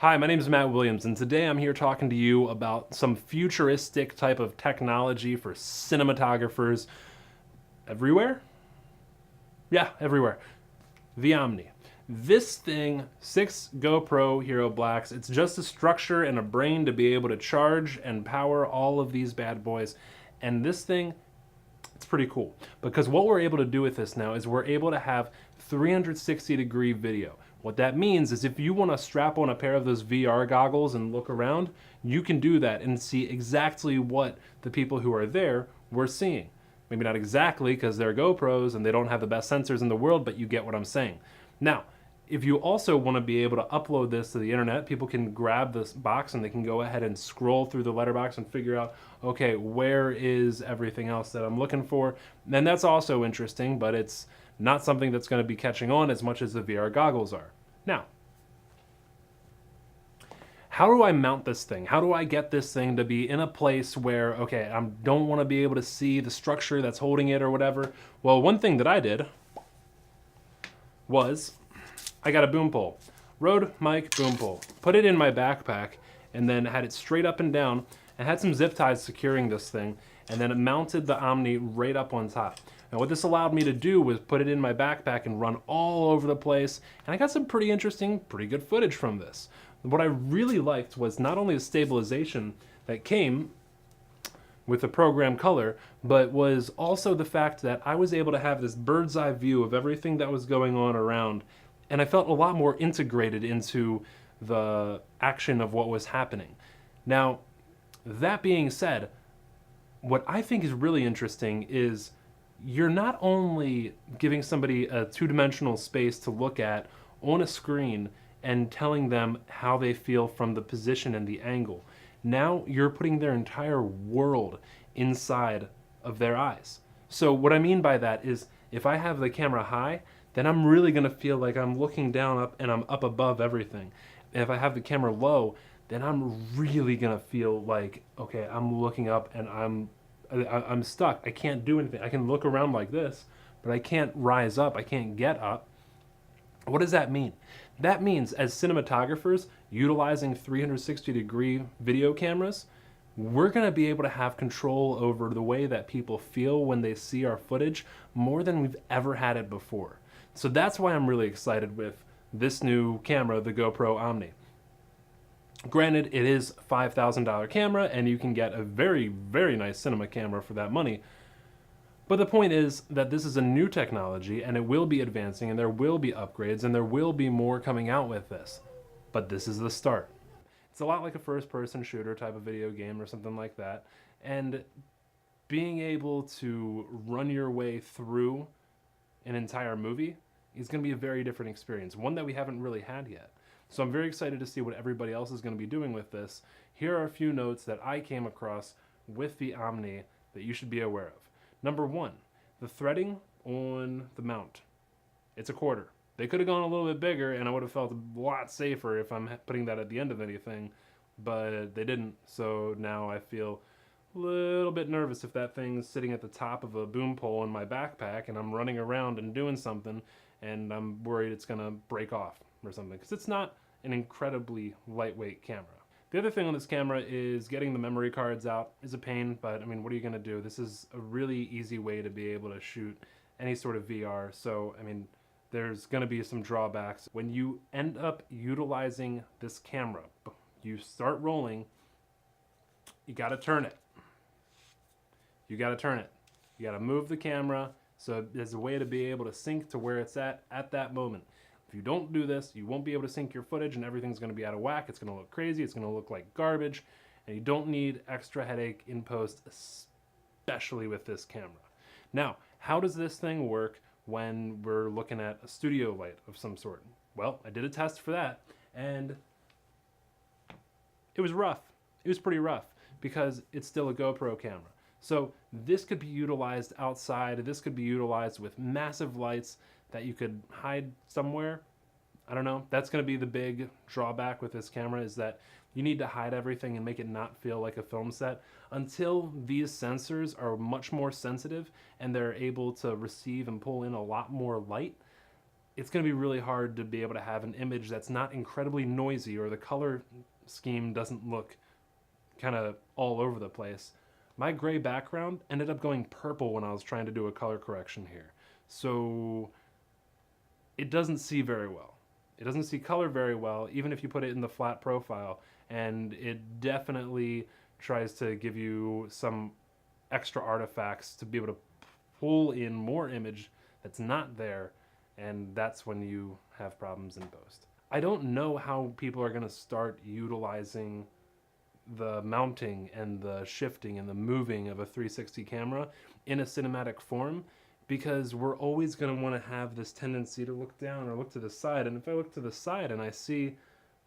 Hi, my name is Matt Williams, and today I'm here talking to you about some futuristic type of technology for cinematographers everywhere? Yeah, everywhere. The Omni. This thing, 6 GoPro Hero Blacks, it's just a structure and a brain to be able to charge and power all of these bad boys. And this thing, it's pretty cool because what we're able to do with this now is we're able to have 360-degree video. What that means is if you want to strap on a pair of those VR goggles and look around, you can do that and see exactly what the people who are there were seeing. Maybe not exactly because they're GoPros and they don't have the best sensors in the world, but you get what I'm saying. Now, if you also want to be able to upload this to the internet, people can grab this box and they can go ahead and scroll through the letterbox and figure out, okay, where is everything else that I'm looking for? And that's also interesting, but it's not something that's going to be catching on as much as the VR goggles are. Now, how do I mount this thing? How do I get this thing to be in a place where, okay, I don't want to be able to see the structure that's holding it or whatever? Well, one thing that I did was I got a boom pole. Rode mic boom pole. Put it in my backpack and then had it straight up and down and had some zip ties securing this thing, and then it mounted the Omni right up on top. Now what this allowed me to do was put it in my backpack and run all over the place, and I got some pretty interesting, pretty good footage from this. What I really liked was not only the stabilization that came with the program color, but was also the fact that I was able to have this bird's eye view of everything that was going on around, and I felt a lot more integrated into the action of what was happening. Now, that being said, what I think is really interesting is you're not only giving somebody a two-dimensional space to look at on a screen and telling them how they feel from the position and the angle. Now you're putting their entire world inside of their eyes. So what I mean by that is if I have the camera high, then I'm really going to feel like I'm looking down up and I'm up above everything. And if I have the camera low, then I'm really going to feel like, okay, I'm looking up and I'm stuck. I can't do anything. I can look around like this, but I can't rise up. I can't get up. What does that mean? That means as cinematographers utilizing 360-degree video cameras, we're going to be able to have control over the way that people feel when they see our footage more than we've ever had it before. So that's why I'm really excited with this new camera, the GoPro Omni. Granted, it is a $5,000 camera and you can get a very, very nice cinema camera for that money. But the point is that this is a new technology and it will be advancing and there will be upgrades and there will be more coming out with this. But this is the start. It's a lot like a first-person shooter type of video game or something like that. And being able to run your way through an entire movie is going to be a very different experience, one that we haven't really had yet. So I'm very excited to see what everybody else is going to be doing with this. Here are a few notes that I came across with the Omni that you should be aware of. Number one, the threading on the mount. It's a quarter. They could have gone a little bit bigger and I would have felt a lot safer if I'm putting that at the end of anything, but they didn't. So now I feel a little bit nervous if that thing's sitting at the top of a boom pole in my backpack and I'm running around and doing something and I'm worried it's gonna break off or something, because it's not an incredibly lightweight camera. The other thing on this camera is getting the memory cards out is a pain, but I mean, what are you gonna do? This is a really easy way to be able to shoot any sort of VR. So, I mean, there's gonna be some drawbacks. When you end up utilizing this camera, you start rolling, you gotta turn it. You gotta turn it. You gotta move the camera so there's a way to be able to sync to where it's at that moment. If you don't do this, you won't be able to sync your footage and everything's going to be out of whack. It's going to look crazy. It's going to look like garbage. And you don't need extra headache in post, especially with this camera. Now, how does this thing work when we're looking at a studio light of some sort? Well, I did a test for that and it was rough. It was pretty rough because it's still a GoPro camera. So this could be utilized outside. This could be utilized with massive lights that you could hide somewhere. I don't know. That's going to be the big drawback with this camera, is that you need to hide everything and make it not feel like a film set. Until these sensors are much more sensitive and they're able to receive and pull in a lot more light, it's going to be really hard to be able to have an image that's not incredibly noisy, or the color scheme doesn't look kind of all over the place. My gray background ended up going purple when I was trying to do a color correction here. So it doesn't see very well. It doesn't see color very well, even if you put it in the flat profile, and it definitely tries to give you some extra artifacts to be able to pull in more image that's not there, and that's when you have problems in post. I don't know how people are going to start utilizing the mounting and the shifting and the moving of a 360 camera in a cinematic form, because we're always going to want to have this tendency to look down or look to the side. And if I look to the side and I see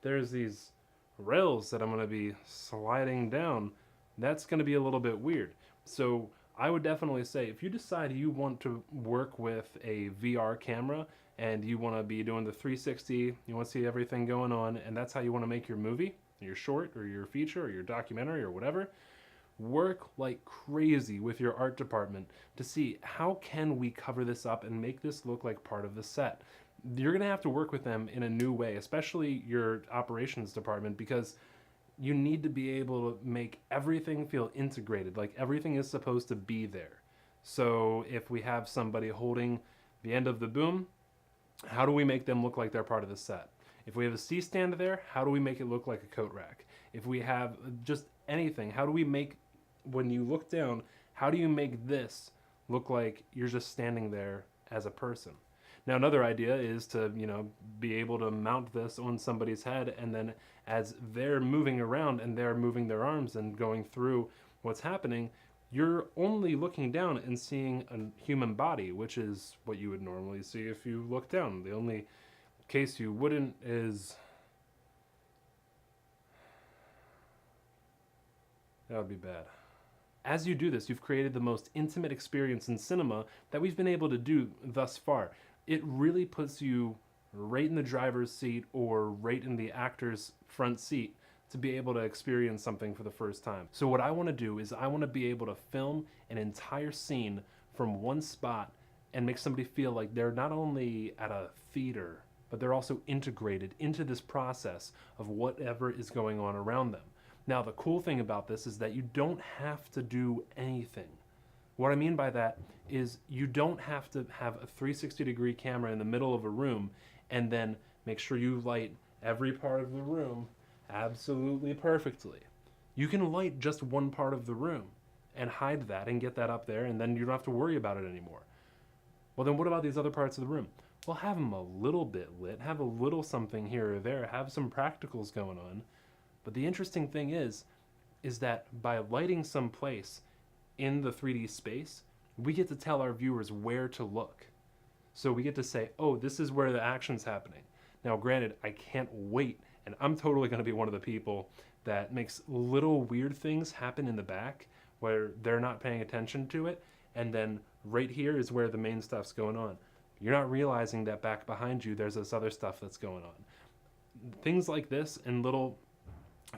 there's these rails that I'm going to be sliding down, that's going to be a little bit weird. So I would definitely say, if you decide you want to work with a VR camera and you want to be doing the 360, you want to see everything going on, and that's how you want to make your movie, your short or your feature or your documentary or whatever, work like crazy with your art department to see how can we cover this up and make this look like part of the set. You're going to have to work with them in a new way, especially your operations department, because you need to be able to make everything feel integrated, like everything is supposed to be there. So if we have somebody holding the end of the boom, how do we make them look like they're part of the set? If we have a C-stand there, how do we make it look like a coat rack? If we have just anything, how do we make, when you look down, how do you make this look like you're just standing there as a person? Now, another idea is to, be able to mount this on somebody's head, and then as they're moving around and they're moving their arms and going through what's happening, you're only looking down and seeing a human body, which is what you would normally see if you look down. The only case you wouldn't is... that would be bad. As you do this, you've created the most intimate experience in cinema that we've been able to do thus far. It really puts you right in the driver's seat or right in the actor's front seat to be able to experience something for the first time. So what I want to do is I want to be able to film an entire scene from one spot and make somebody feel like they're not only at a theater, but they're also integrated into this process of whatever is going on around them. Now, the cool thing about this is that you don't have to do anything. What I mean by that is you don't have to have a 360-degree camera in the middle of a room and then make sure you light every part of the room absolutely perfectly. You can light just one part of the room and hide that and get that up there, and then you don't have to worry about it anymore. Well, then what about these other parts of the room? Well, have them a little bit lit, have a little something here or there, have some practicals going on. But the interesting thing is that by lighting some place in the 3D space, we get to tell our viewers where to look. So we get to say, oh, this is where the action's happening. Now, granted, I can't wait, and I'm totally going to be one of the people that makes little weird things happen in the back where they're not paying attention to it, and then right here is where the main stuff's going on. You're not realizing that back behind you there's this other stuff that's going on. Things like this and little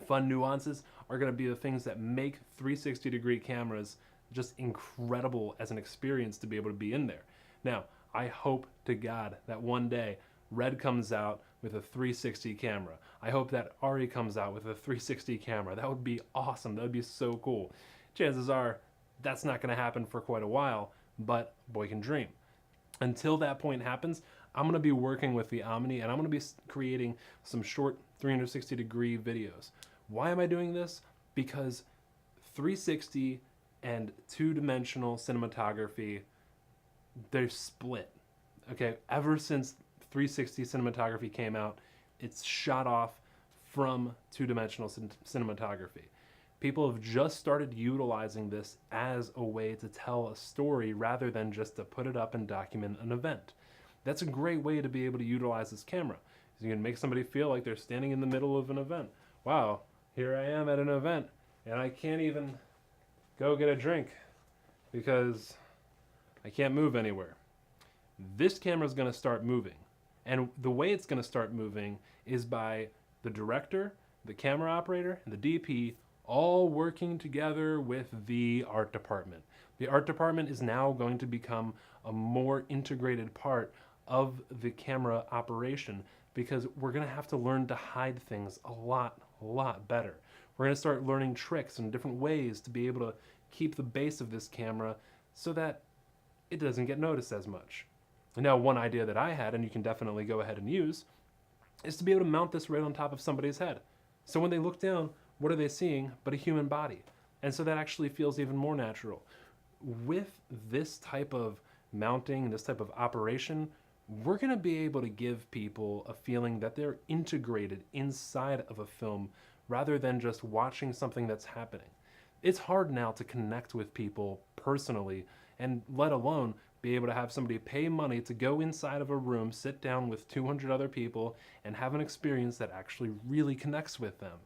fun nuances are going to be the things that make 360-degree cameras just incredible as an experience to be able to be in there. Now, I hope to God that one day Red comes out with a 360 camera. I hope that Ari comes out with a 360 camera. That would be awesome. That would be so cool. Chances are that's not going to happen for quite a while, but boy can dream. Until that point happens, I'm going to be working with the Omni, and I'm going to be creating some short 360-degree videos. Why am I doing this? Because 360 and two-dimensional cinematography, they're split. Okay, ever since 360 cinematography came out, it's shot off from two-dimensional cinematography. People have just started utilizing this as a way to tell a story rather than just to put it up and document an event. That's a great way to be able to utilize this camera. You can make somebody feel like they're standing in the middle of an event. Wow, here I am at an event, and I can't even go get a drink because I can't move anywhere. This camera is going to start moving. And the way it's going to start moving is by the director, the camera operator, and the DP all working together with the art department. The art department is now going to become a more integrated part of the camera operation, because we're going to have to learn to hide things a lot better. We're going to start learning tricks and different ways to be able to keep the base of this camera so that it doesn't get noticed as much. Now, one idea that I had, and you can definitely go ahead and use, is to be able to mount this right on top of somebody's head. So when they look down, what are they seeing but a human body? And so that actually feels even more natural. With this type of mounting, this type of operation, we're going to be able to give people a feeling that they're integrated inside of a film rather than just watching something that's happening. It's hard now to connect with people personally, and let alone be able to have somebody pay money to go inside of a room, sit down with 200 other people, and have an experience that actually really connects with them.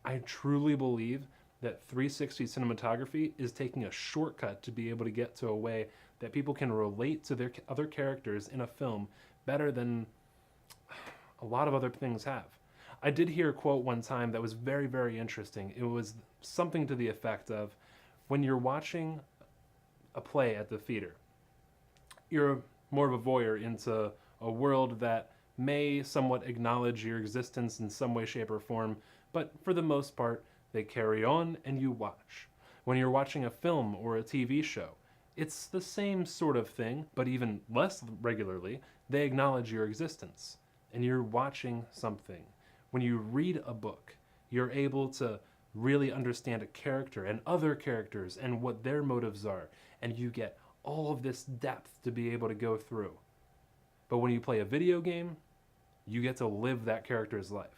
I truly believe that 360 cinematography is taking a shortcut to be able to get to a way that people can relate to their other characters in a film better than a lot of other things have. I did hear a quote one time that was very, very interesting. It was something to the effect of, when you're watching a play at the theater, you're more of a voyeur into a world that may somewhat acknowledge your existence in some way, shape, or form, but for the most part, they carry on and you watch. When you're watching a film or a TV show, it's the same sort of thing, but even less regularly, they acknowledge your existence, and you're watching something. When you read a book, you're able to really understand a character and other characters and what their motives are, and you get all of this depth to be able to go through. But when you play a video game, you get to live that character's life.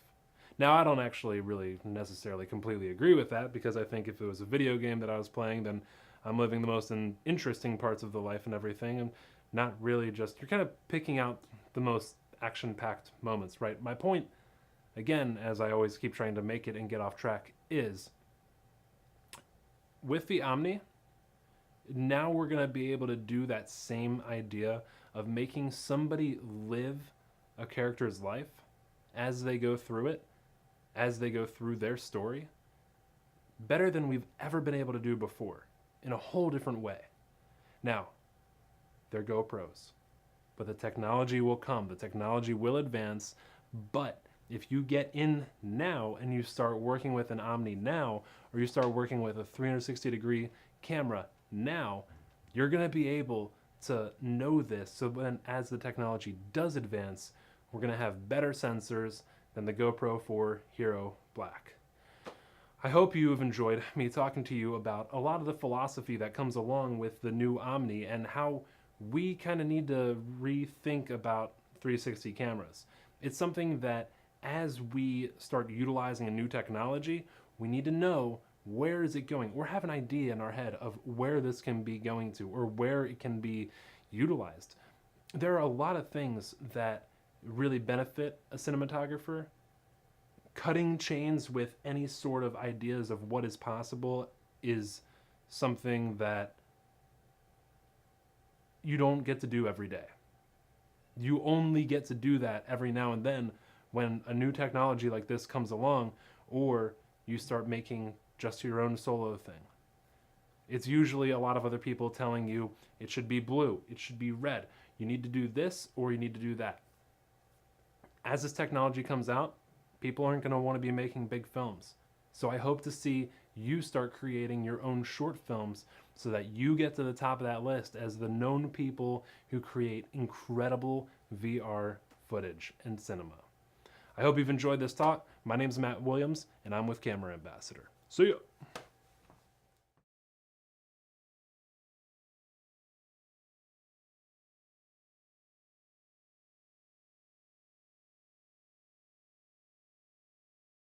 Now, I don't actually really necessarily completely agree with that, because I think if it was a video game that I was playing, then I'm living the most interesting parts of the life and everything, and not really just, you're kind of picking out the most action-packed moments, right? My point, again, as I always keep trying to make it and get off track, is with the Omni, now we're going to be able to do that same idea of making somebody live a character's life as they go through it, as they go through their story, better than we've ever been able to do before, in a whole different way. Now, they're GoPros, but the technology will come, the technology will advance, but if you get in now and you start working with an Omni now, or you start working with a 360-degree camera now, you're going to be able to know this, so then as the technology does advance, we're going to have better sensors than the GoPro 4 Hero Black. I hope you have enjoyed me talking to you about a lot of the philosophy that comes along with the new Omni and how we kind of need to rethink about 360 cameras. It's something that as we start utilizing a new technology, we need to know, where is it going? Or have an idea in our head of where this can be going to, or where it can be utilized. There are a lot of things that really benefit a cinematographer. Cutting chains with any sort of ideas of what is possible is something that you don't get to do every day. You only get to do that every now and then when a new technology like this comes along, or you start making just your own solo thing. It's usually a lot of other people telling you it should be blue, it should be red, you need to do this or you need to do that. As this technology comes out, people aren't going to want to be making big films. So I hope to see you start creating your own short films so that you get to the top of that list as the known people who create incredible VR footage and cinema. I hope you've enjoyed this talk. My name is Matt Williams, and I'm with Camera Ambassador. See ya!